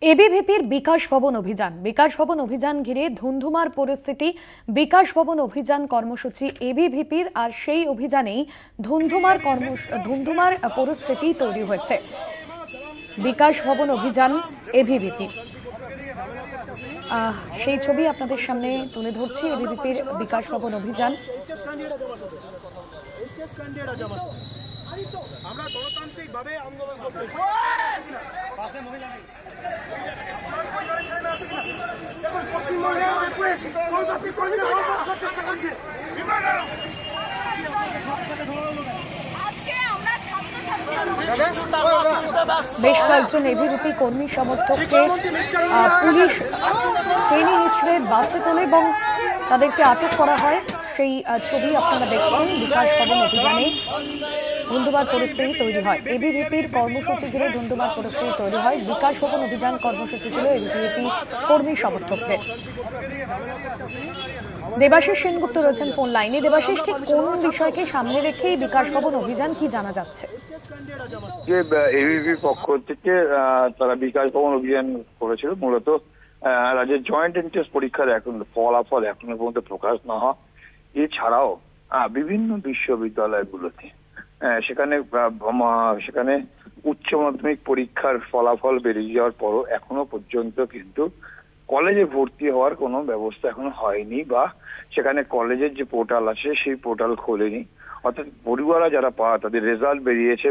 এবিভিপির বিকাশ ভবন অভিযান ঘিরে ধুন্ধুমার পরিস্থিতি। বিকাশ ভবন অভিযান কর্মসূচি এবিভিপির, আর সেই অভিযানেই ধুন্ধুমার পরিস্থিতি তৈরি হয়েছে। বিকাশ ভবন অভিযান এবিভিপি, সেই ছবি আপনাদের সামনে তুলে ধরছি। এবিভিপির বিকাশ ভবন অভিযান। আমরা গণতান্ত্রিকভাবে আন্দোলন করতে বেশ কয়েকজন এবিভিপি কর্মী সমর্থককে পুলিশ টেনে হিঁচড়ে বাসে তোলে এবং তাদেরকে আটক করা হয়। সেই ছবি আপনারা দেখছেন। বিকাশ ভবন অভিযানে ধুন্ধুমার পরিস্থিতি তৈরি হয়। এবিভিপির কর্মসূচি ঘিরে ধুন্ধুমার পরিস্থিতি তৈরি হয়। বিকাশ ভবন অভিযান কর্মসূচি ছিল এবিভিপি কর্মী সমর্থকদের। দেবাশিস সেনগুপ্ত রয়েছেন ফোন লাইনে। দেবাশিস, ঠিক কোন বিষয়কে সামনে রেখে বিকাশ ভবন অভিযান, কি জানা যাচ্ছে? যে এবিভিপির পক্ষ থেকে তারা বিকাশ ভবন অভিযান করেছিল মূলত রাজ্যের জয়েন্ট এন্ট্রান্স পরীক্ষার এখন ফলাফল এখনো পর্যন্ত প্রকাশ না হয়। এছাড়াও বিভিন্ন বিশ্ববিদ্যালয়গুলোতে সেখানে উচ্চ মাধ্যমিক পরীক্ষার ফলাফল বেরিয়ে যাওয়ার পরও এখনো পর্যন্ত কিন্তু কলেজে ভর্তি হওয়ার কোনো ব্যবস্থা এখনো হয়নি, বা সেখানে কলেজের যে পোর্টাল আছে সেই পোর্টাল খোলেনি। অর্থাৎ পড়ুয়ারা যারা তাদের রেজাল্ট বেরিয়েছে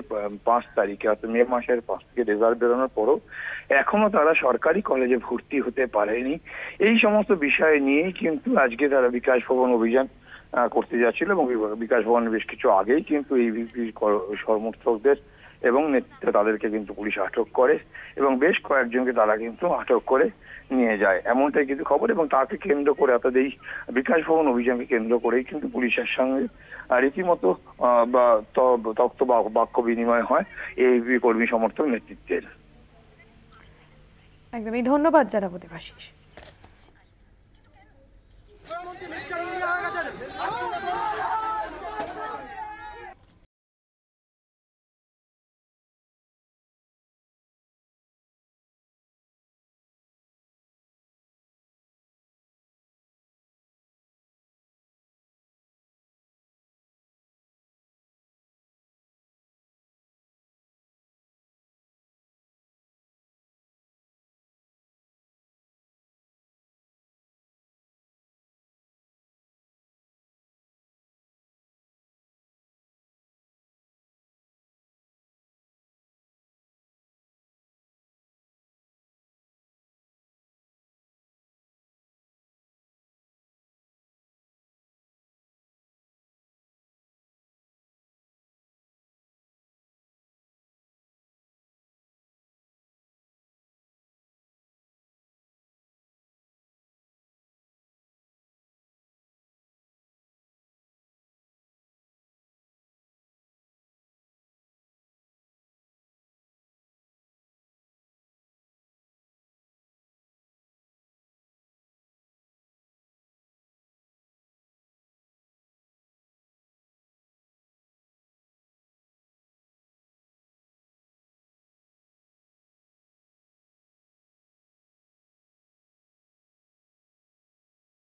5 তারিখে, অর্থাৎ মে মাসের 5 থেকে রেজাল্ট বেরোনোর পরও এখনো তারা সরকারি কলেজে ভর্তি হতে পারেনি। এই সমস্ত বিষয় নিয়েই কিন্তু আজকে তারা বিকাশ ভবন অভিযান করতে যাচ্ছিল এবং বিকাশ ভবনের বেশ কিছু আগেই কিন্তু এবিভিপি সমর্থকদের এবং নেতৃত্বে তাদেরকে কিন্তু পুলিশ আটক করে এবং বেশ কয়েকজনকে তারা কিন্তু আটক করে নিয়ে যায়, এমনটাই কিন্তু খবর। এবং তাকে কেন্দ্র করে অর্থাৎ এই বিকাশ ভবন অভিযানকে কেন্দ্র করেই কিন্তু পুলিশের সঙ্গে রীতিমতো তথ্য বা বাক্য বিনিময় হয় এবিভিপি কর্মী সমর্থক নেতৃত্বের। একদমই ধন্যবাদ জানাবো দেবাশিস।